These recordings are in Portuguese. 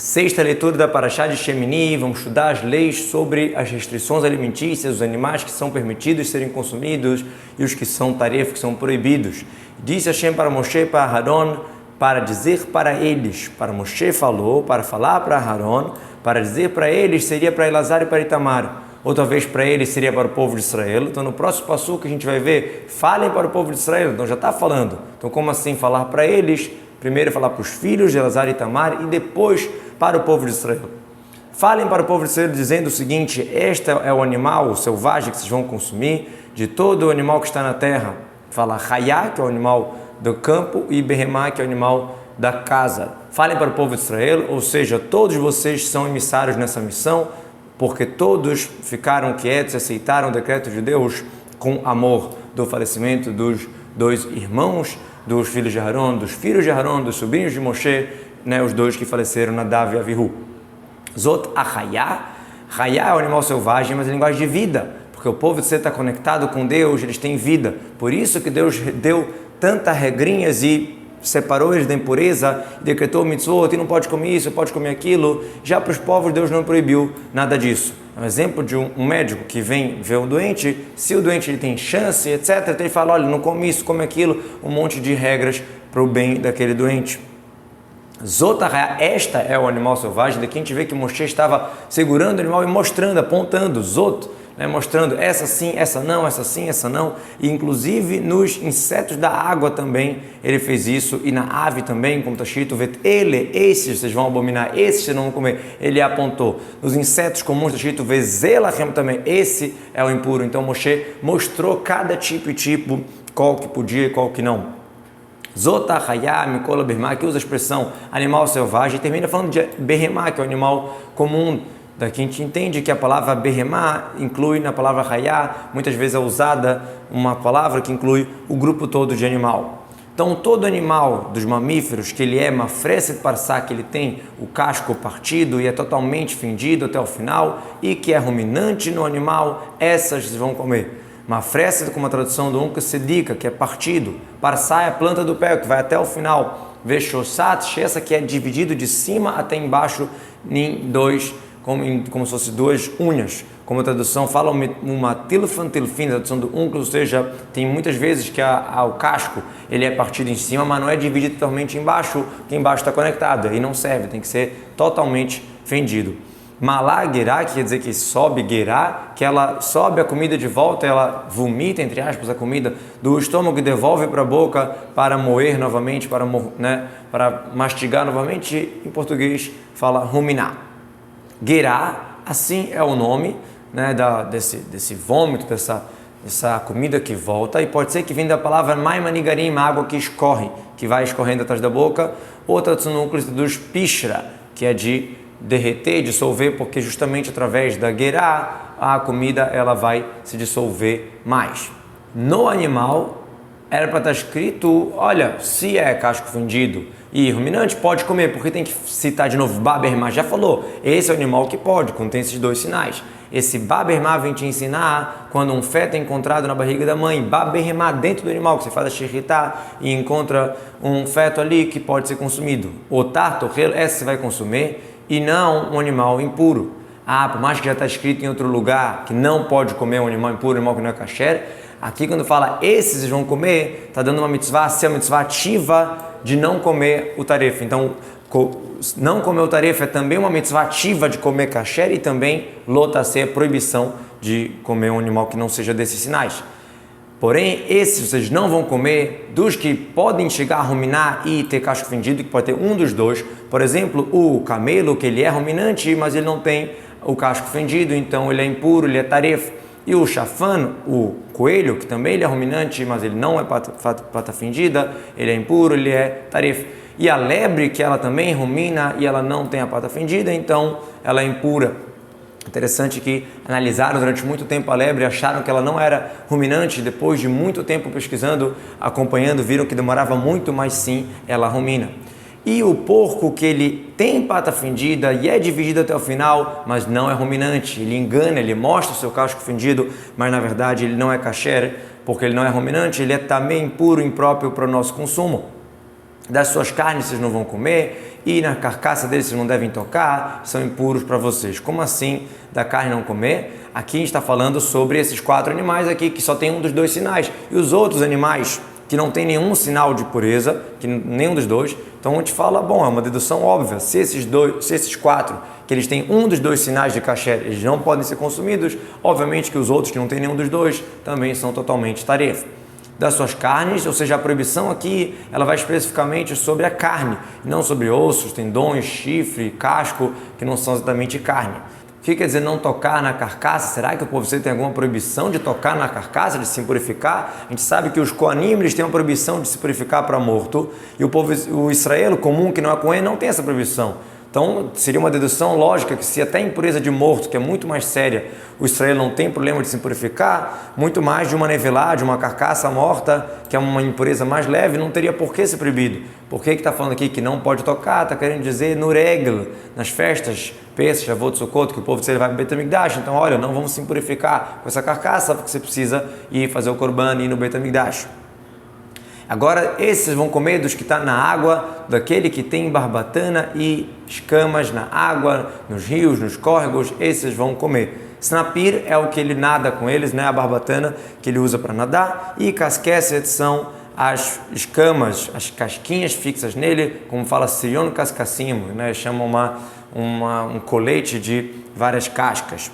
Sexta leitura da Parashá de Shemini, vamos estudar as leis sobre as restrições alimentícias, os animais que são permitidos serem consumidos e os que são taref, que são proibidos. Disse Hashem para Moshe e para Aharon, para dizer para eles, para Moshe falou, para falar para Aharon, para dizer para eles seria para Elazar e para Itamar, outra vez para eles seria para o povo de Israel. Então no próximo passo que a gente vai ver, falem para o povo de Israel, então já está falando. Então como assim falar para eles? Primeiro falar para os filhos de Elazar e Itamar e depois para o povo de Israel. Falem para o povo de Israel dizendo o seguinte: este é o animal selvagem que vocês vão consumir, de todo o animal que está na terra. Fala Hayá, que é o animal do campo, e Behemá, que é o animal da casa. Falem para o povo de Israel, ou seja, todos vocês são emissários nessa missão, porque todos ficaram quietos e aceitaram o decreto de Deus com amor do falecimento dos dois irmãos, dos filhos de Aharon, dos filhos de Aharon, dos sobrinhos de Moshe, os dois que faleceram, Nadav e Avihu. Zot Ahayá. Hayá é o animal selvagem, mas é linguagem de vida, porque o povo de Israel está conectado com Deus, eles têm vida. Por isso que Deus deu tantas regrinhas e separou eles da impureza, e decretou mitzvot, e não pode comer isso, pode comer aquilo. Já para os povos, Deus não proibiu nada disso. É um exemplo de um médico que vem ver um doente, se o doente ele tem chance, etc., então ele fala, olha, não come isso, come aquilo, um monte de regras para o bem daquele doente. Zotahá, esta é o animal selvagem, daqui a gente vê que Moshe estava segurando o animal e mostrando, apontando, Zot, mostrando essa sim, essa não, essa sim, essa não, e inclusive nos insetos da água também ele fez isso, e na ave também, como está escrito, esses vocês vão abominar, esses vocês não vão comer, ele apontou. Nos insetos comuns está escrito, Vezelachem também, esse é o impuro. Então Moshe mostrou cada tipo e tipo, qual que podia e qual que não. Zotahayá, Mikola Behemá, que usa a expressão animal selvagem, e termina falando de Behemá, que é o animal comum. Daqui a gente entende que a palavra Behemá inclui na palavra Hayá, muitas vezes é usada uma palavra que inclui o grupo todo de animal. Então todo animal dos mamíferos que ele é mafreset parsá, que ele tem o casco partido e é totalmente fendido até o final, e que é ruminante no animal, essas vocês vão comer. Mafreset, como a tradução do Unca Sedica, que é partido. Parsá é a planta do pé, que vai até o final. Veshossat, essa que é dividido de cima até embaixo em dois, como se fossem duas unhas. Como a tradução fala, uma tilfin, a tradução do Unca, ou seja, tem muitas vezes que o casco ele é partido em cima, mas não é dividido totalmente embaixo, que embaixo está conectado, aí não serve, tem que ser totalmente fendido. Malá gerá, que quer dizer que sobe gerá, que ela sobe a comida de volta, ela vomita, entre aspas, a comida do estômago e devolve para a boca para moer novamente, para mastigar novamente. Em português fala ruminar. Gerá, assim é o nome desse vômito, dessa comida que volta, e pode ser que venha da palavra maimanigarim, água que escorre, que vai escorrendo atrás da boca. Outra tradução dos pishra, que é de derreter, dissolver, porque justamente através da gerá a comida ela vai se dissolver mais. No animal era para estar escrito, olha, se é casco fendido e ruminante, pode comer, porque tem que citar de novo Babermá, já falou, esse é o animal que pode, contém esses dois sinais. Esse Babermá vem te ensinar quando um feto é encontrado na barriga da mãe, Babermá dentro do animal, que você faz a shechitá e encontra um feto ali que pode ser consumido. O tartorrel, essa você vai consumir, e não um animal impuro. Por mais que já está escrito em outro lugar que não pode comer um animal impuro, um animal que não é kasher, aqui quando fala esses vão comer, está dando uma mitzvah, se é uma mitzvah ativa de não comer o taref. Então, não comer o taref é também uma mitzvah ativa de comer kasher, e também lotase, proibição de comer um animal que não seja desses sinais. Porém, esses vocês não vão comer, dos que podem chegar a ruminar e ter casco fendido, que pode ter um dos dois. Por exemplo, o camelo, que ele é ruminante, mas ele não tem o casco fendido, então ele é impuro, ele é taref. E o chafan, o coelho, que também ele é ruminante, mas ele não é pata fendida, ele é impuro, ele é taref. E a lebre, que ela também rumina e ela não tem a pata fendida, então ela é impura. Interessante que analisaram durante muito tempo a lebre, acharam que ela não era ruminante, depois de muito tempo pesquisando, acompanhando, viram que demorava muito, mas sim, ela rumina. E o porco, que ele tem pata fendida e é dividido até o final, mas não é ruminante, ele engana, ele mostra o seu casco fendido, mas na verdade ele não é kasher, porque ele não é ruminante, ele é também impuro, impróprio para o nosso consumo. Das suas carnes vocês não vão comer, e na carcaça deles vocês não devem tocar, são impuros para vocês. Como assim da carne não comer? Aqui a gente está falando sobre esses 4 animais aqui que só tem um dos 2 sinais. E os outros animais que não tem nenhum sinal de pureza, que nenhum dos 2, então a gente fala, bom, é uma dedução óbvia. Se esses 4, que eles têm um dos 2 sinais de kasher, eles não podem ser consumidos, obviamente que os outros que não têm nenhum dos 2 também são totalmente taref. Das suas carnes, ou seja, a proibição aqui, ela vai especificamente sobre a carne, não sobre ossos, tendões, chifre, casco, que não são exatamente carne. O que quer dizer não tocar na carcaça? Será que o povo tem alguma proibição de tocar na carcaça, de se purificar? A gente sabe que os Kohanim, eles têm uma proibição de se purificar para morto, e o Israel comum, que não é Kohen, não tem essa proibição. Então, seria uma dedução lógica que se até a impureza de morto, que é muito mais séria, o Israel não tem problema de se purificar, muito mais de uma nevilá, de uma carcaça morta, que é uma impureza mais leve, não teria por que ser proibido. Por que está falando aqui que não pode tocar? Está querendo dizer no regel, nas festas, Pesach, Shavuot, Sukkot, que o povo vai para o Beit HaMikdash. Então, olha, não vamos se purificar com essa carcaça, porque você precisa ir fazer o Korban e ir no Beit HaMikdash. Agora, esses vão comer dos que estão na água, daquele que tem barbatana e escamas na água, nos rios, nos córregos, esses vão comer. Snapir é o que ele nada com eles, né? A barbatana que ele usa para nadar, e casqueset são as escamas, as casquinhas fixas nele, como fala Sirion cascacimo, né? Chama um colete de várias cascas.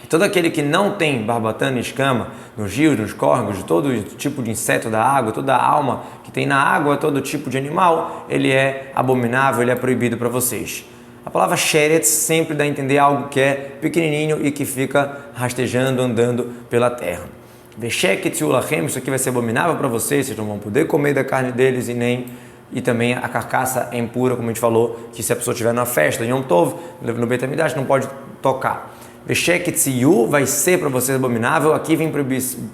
Todo aquele que não tem barbatana e escama nos rios, nos córregos, de todo tipo de inseto da água, toda a alma que tem na água, todo tipo de animal, ele é abominável, ele é proibido para vocês. A palavra sheretz sempre dá a entender algo que é pequenininho e que fica rastejando, andando pela terra. Vesheket ulachem, isso aqui vai ser abominável para vocês não vão poder comer da carne deles e também a carcaça é impura, como a gente falou, que se a pessoa estiver na festa, Yom Tov, no Beit HaMikdash, não pode tocar. Vesheketziyu vai ser para vocês abominável. Aqui vem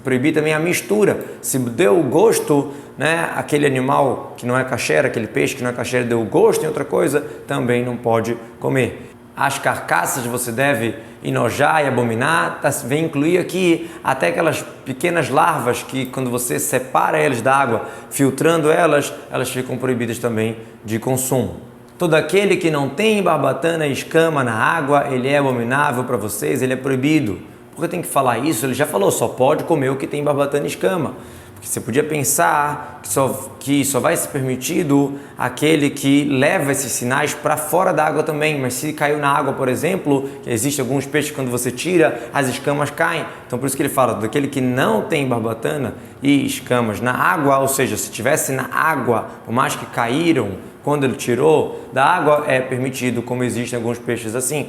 proibir também a mistura. Se deu o gosto, né, aquele animal que não é kasher, aquele peixe que não é kasher, deu gosto em outra coisa, também não pode comer. As carcaças você deve enojar e abominar, vem incluir aqui até aquelas pequenas larvas que quando você separa elas da água, filtrando elas ficam proibidas também de consumo. Todo aquele que não tem barbatana e escama na água, ele é abominável para vocês, ele é proibido. Por que tem que falar isso? Ele já falou, só pode comer o que tem barbatana e escama. Porque você podia pensar que só vai ser permitido aquele que leva esses sinais para fora da água também. Mas se caiu na água, por exemplo, que existem alguns peixes que quando você tira, as escamas caem. Então por isso que ele fala, daquele que não tem barbatana e escamas na água, ou seja, se tivesse na água, por mais que caíram, quando ele tirou da água, é permitido, como existem alguns peixes assim.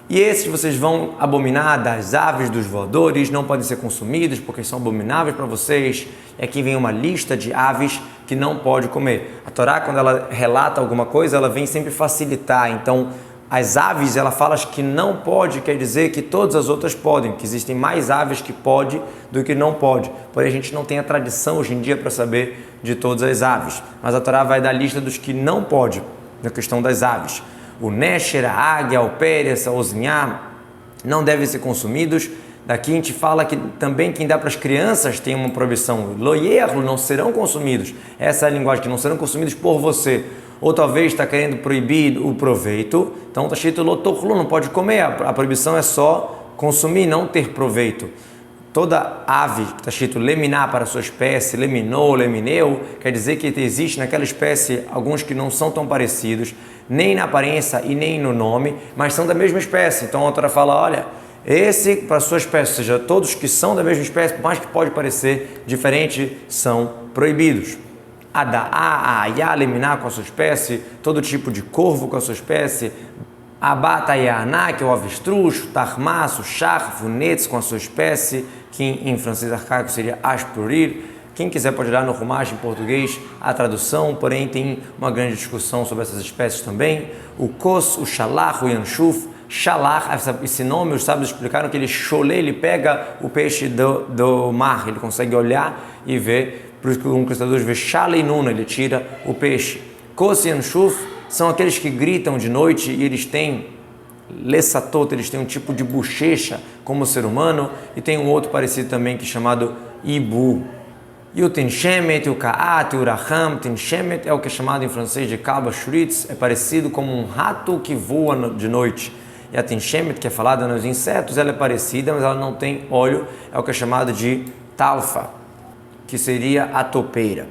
E esses vocês vão abominar das aves dos voadores, não podem ser consumidos porque são abomináveis para vocês. E aqui vem uma lista de aves que não pode comer. A Torá, quando ela relata alguma coisa, ela vem sempre facilitar. Então, as aves, ela fala que não pode, quer dizer que todas as outras podem, que existem mais aves que pode do que não pode. Porém, a gente não tem a tradição hoje em dia para saber de todas as aves. Mas a Torá vai dar a lista dos que não pode, na questão das aves. O Nesher, a águia, o pérez, a ozinhá, não devem ser consumidos. Daqui a gente fala que também quem dá para as crianças tem uma proibição. Loierro, não serão consumidos. Essa é a linguagem, que não serão consumidos por você. Ou talvez está querendo proibir o proveito. Então está escrito lotochlu, não pode comer. A proibição é só consumir, não ter proveito. Toda ave que está escrito leminar para a sua espécie, leminou, lemineu, quer dizer que existe naquela espécie alguns que não são tão parecidos, nem na aparência e nem no nome, mas são da mesma espécie. Então a autora fala, olha, esse para a sua espécie, ou seja, todos que são da mesma espécie, por mais que pode parecer diferente, são proibidos. A ayá, leminar com a sua espécie, todo tipo de corvo com a sua espécie, Abata Yaná, que é o avestruz, Tarmaço, Charfo, Netz com a sua espécie, que em francês arcaico seria Ashpurir. Quem quiser pode olhar no Rumash em português a tradução, porém tem uma grande discussão sobre essas espécies também. O Kos, o Shalach, o Yanshuf. Shalach, esse nome os sábios explicaram que ele cholê, ele pega o peixe do mar, ele consegue olhar e ver, por isso que um cristador vê Shaleinuna, ele tira o peixe. Kos e Yanshuf são aqueles que gritam de noite e eles têm lesatot, eles têm um tipo de bochecha como o ser humano, e tem um outro parecido também que é chamado ibu. E o Tinshemet, o Ka'at, o Raham. Tinshemet é o que é chamado em francês de Kalba Shritz, é parecido como um rato que voa de noite. E a Tinshemet, que é falada nos insetos, ela é parecida, mas ela não tem olho, é o que é chamado de Talfa, que seria a topeira.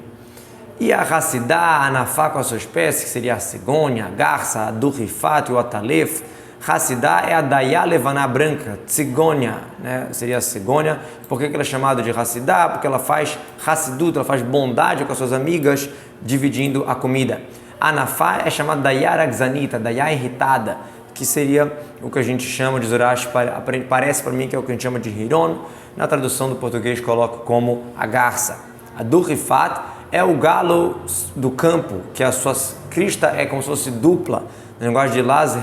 E a Hassidá, a Anafá com a sua espécie, que seria a cigônia, a garça, a durrifat e o atalef. Hassidá é a Dayá levaná branca, cigônia, né? Seria a cigônia. Por que ela é chamada de Hassidá? Porque ela faz Hassidut, ela faz bondade com as suas amigas, dividindo a comida. A Anafá é chamada Dayá ragzanita, Dayá irritada, que seria o que a gente chama de Zurash, parece para mim que é o que a gente chama de Hiron. Na tradução do português coloca como a garça. A durrifat é o galo do campo, que a sua crista é como se fosse dupla, na linguagem de Laz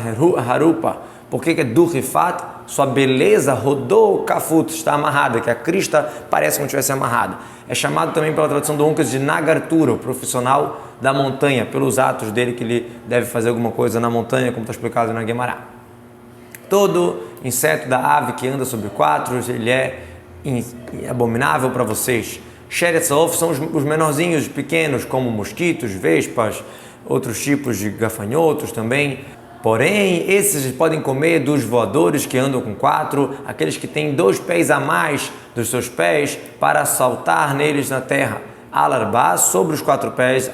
Harupa. Por que é durrifat? Sua beleza rodou kafut, está amarrada, que a crista parece como se estivesse amarrada. É chamado também pela tradução do Uncas de Nagartura, o profissional da montanha, pelos atos dele que ele deve fazer alguma coisa na montanha, como está explicado na Gemara. Todo inseto da ave que anda sobre quatro, ele é abominável para vocês. Sheretzof são os menorzinhos, pequenos, como mosquitos, vespas, outros tipos de gafanhotos também. Porém, esses podem comer dos voadores que andam com quatro, aqueles que têm 2 pés a mais dos seus pés para saltar neles na terra. Alarbá, sobre os 4 pés,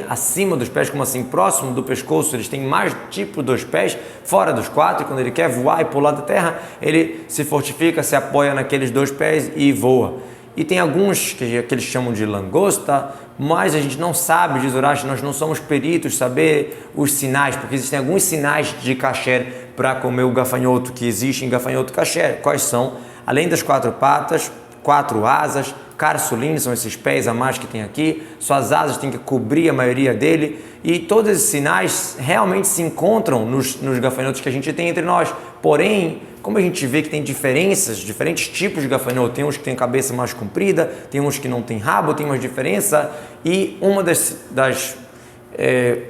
acima dos pés, como assim, próximo do pescoço, eles têm mais tipo 2 pés, fora dos 4, e quando ele quer voar e pular da terra, ele se fortifica, se apoia naqueles 2 pés e voa. E tem alguns que eles chamam de langosta, mas a gente não sabe, diz Urash, nós não somos peritos saber os sinais, porque existem alguns sinais de kasher para comer o gafanhoto, que existe em gafanhoto kasher. Quais são? Além das 4 patas, 4 asas, carsulim, são esses pés a mais que tem aqui, suas asas têm que cobrir a maioria dele, e todos esses sinais realmente se encontram nos gafanhotos que a gente tem entre nós. Porém, como a gente vê que tem diferenças, diferentes tipos de gafanhoto, tem uns que tem cabeça mais comprida, tem uns que não tem rabo, tem uma diferença, e uma das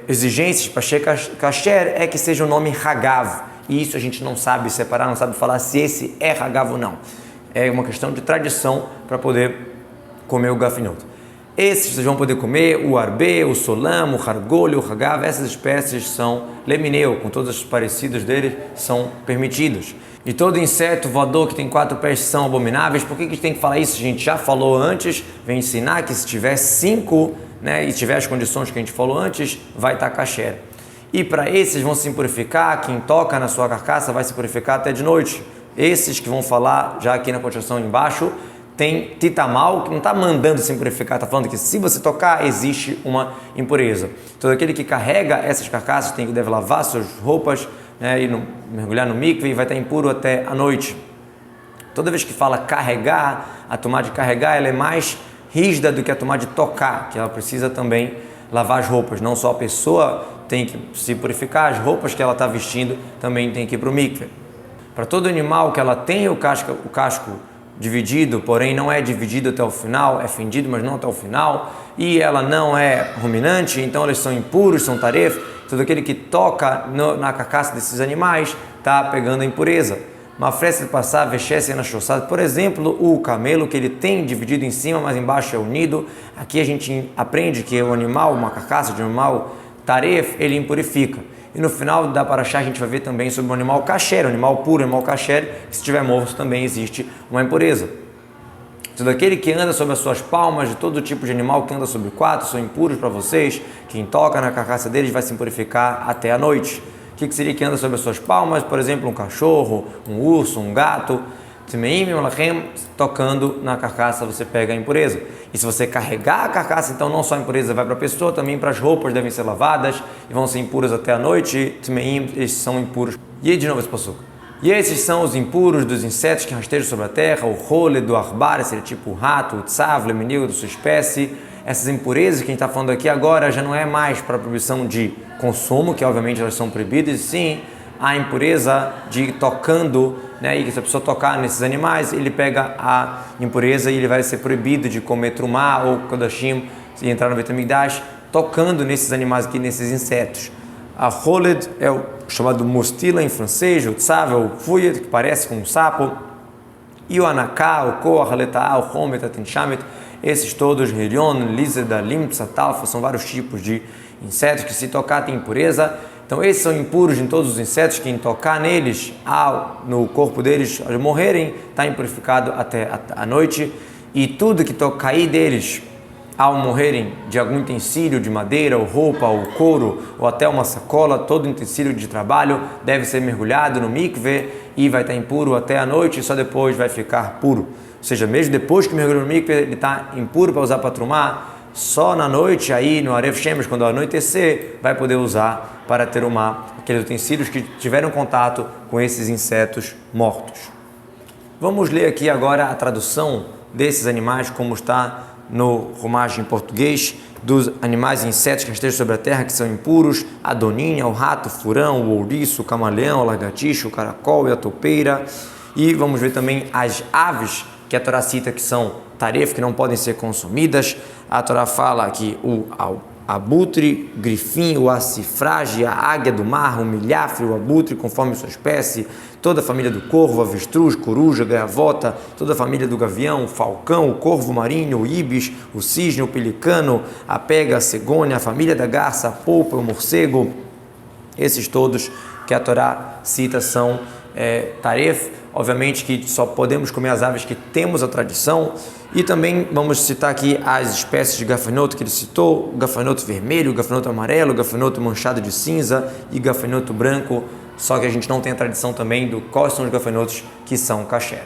exigências para ser kasher é que seja o nome Hagav, e isso a gente não sabe separar, não sabe falar se esse é Hagav ou não. É uma questão de tradição para poder comer o gafanhoto. Esses vocês vão poder comer o arbê, o solam, o hargolho, o hagav. Essas espécies são lemineu, com todos os parecidos deles, são permitidos. E todo inseto voador que tem 4 pés são abomináveis. Por que a gente tem que falar isso? A gente já falou antes, vem ensinar que se tiver 5, né, e tiver as condições que a gente falou antes, vai estar kasher. E para esses vão se purificar, quem toca na sua carcaça vai se purificar até de noite. Esses que vão falar já aqui na continuação embaixo, tem titamal, que não está mandando se purificar, está falando que se você tocar, existe uma impureza. Todo aquele que carrega essas carcaças deve lavar suas roupas, né, e mergulhar no mikve e vai estar impuro até a noite. Toda vez que fala carregar, a tomar de carregar, ela é mais rígida do que a tomar de tocar, que ela precisa também lavar as roupas. Não só a pessoa tem que se purificar, as roupas que ela está vestindo também tem que ir para o mikve. Para todo animal que ela tem o casco dividido, porém não é dividido até o final, é fendido, mas não até o final, e ela não é ruminante, então eles são impuros, são taref. Todo aquele que toca na carcaça desses animais está pegando a impureza. Uma fresta de passar, vexesse na choçada, por exemplo, o camelo, que ele tem dividido em cima, mas embaixo é unido. Aqui a gente aprende que o animal, uma carcaça de um animal taref, ele impurifica. E no final da paraxá a gente vai ver também sobre o animal kasher, o animal puro, o animal kasher, que se estiver morto também existe uma impureza. Todo aquele que anda sobre as suas palmas, de todo tipo de animal que anda sobre 4, são impuros para vocês. Quem toca na carcaça deles vai se impurificar até a noite. O que seria que anda sobre as suas palmas? Por exemplo, um cachorro, um urso, um gato. Tocando na carcaça você pega a impureza. E se você carregar a carcaça, então não só a impureza vai para a pessoa, também para as roupas devem ser lavadas e vão ser impuras até a noite. Eles são impuros. E aí de novo esse passuco. E esses são os impuros dos insetos que rastejam sobre a terra, o role do arbar, seria tipo o rato, o tzav, o leminil da sua espécie. Essas impurezas que a gente está falando aqui agora já não é mais para a proibição de consumo, que obviamente elas são proibidas, sim a impureza de tocando, né? E que se a pessoa tocar nesses animais, ele pega a impureza e ele vai ser proibido de comer trumá ou kodashim e entrar no Betamigdash, tocando nesses animais aqui, nesses insetos. A roled é o chamado mostila em francês, o tzav é o fuyet, que parece com um sapo, e o anaká, o koach, o homet, a tinshamet, Esses todos, Hirion, Lízeda, Limpsa, Talfa, são vários tipos de insetos que se tocar tem impureza. Então esses são impuros em todos os insetos, quem tocar neles, no corpo deles, ao morrerem, está impurificado até a noite. E tudo que cair deles, ao morrerem, de algum utensílio de madeira, ou roupa, ou couro, ou até uma sacola, todo utensílio de trabalho deve ser mergulhado no mikve e vai estar impuro até a noite e só depois vai ficar puro. Ou seja, mesmo depois que mergulhou no mikve, ele está impuro para usar para trumá, só na noite, aí no Arev Shemesh, quando anoitecer, vai poder usar para terumá aqueles utensílios que tiveram contato com esses insetos mortos. Vamos ler aqui agora a tradução desses animais, como está no Rumash em português, dos animais e insetos que estejam sobre a terra, que são impuros: a doninha, o rato, o furão, o ouriço, o camaleão, o lagartixa, o caracol e a toupeira. E vamos ver também as aves que a Torá cita, que são taref, que não podem ser consumidas. A Torá fala que o abutre, o grifim, o acifrage, a águia do mar, o milhafre, o abutre, conforme sua espécie, toda a família do corvo, avestruz, coruja, gaivota, toda a família do gavião, o falcão, o corvo marinho, o ibis, o cisne, o pelicano, a pega, a cegônia, a família da garça, a polpa, o morcego. Esses todos que a Torá cita são taref. Obviamente que só podemos comer as aves que temos a tradição. E também vamos citar aqui as espécies de gafanhoto que ele citou: o gafanhoto vermelho, o gafanhoto amarelo, o gafanhoto manchado de cinza e gafanhoto branco. Só que a gente não tem a tradição também do quais são os gafanhotos que são kasher.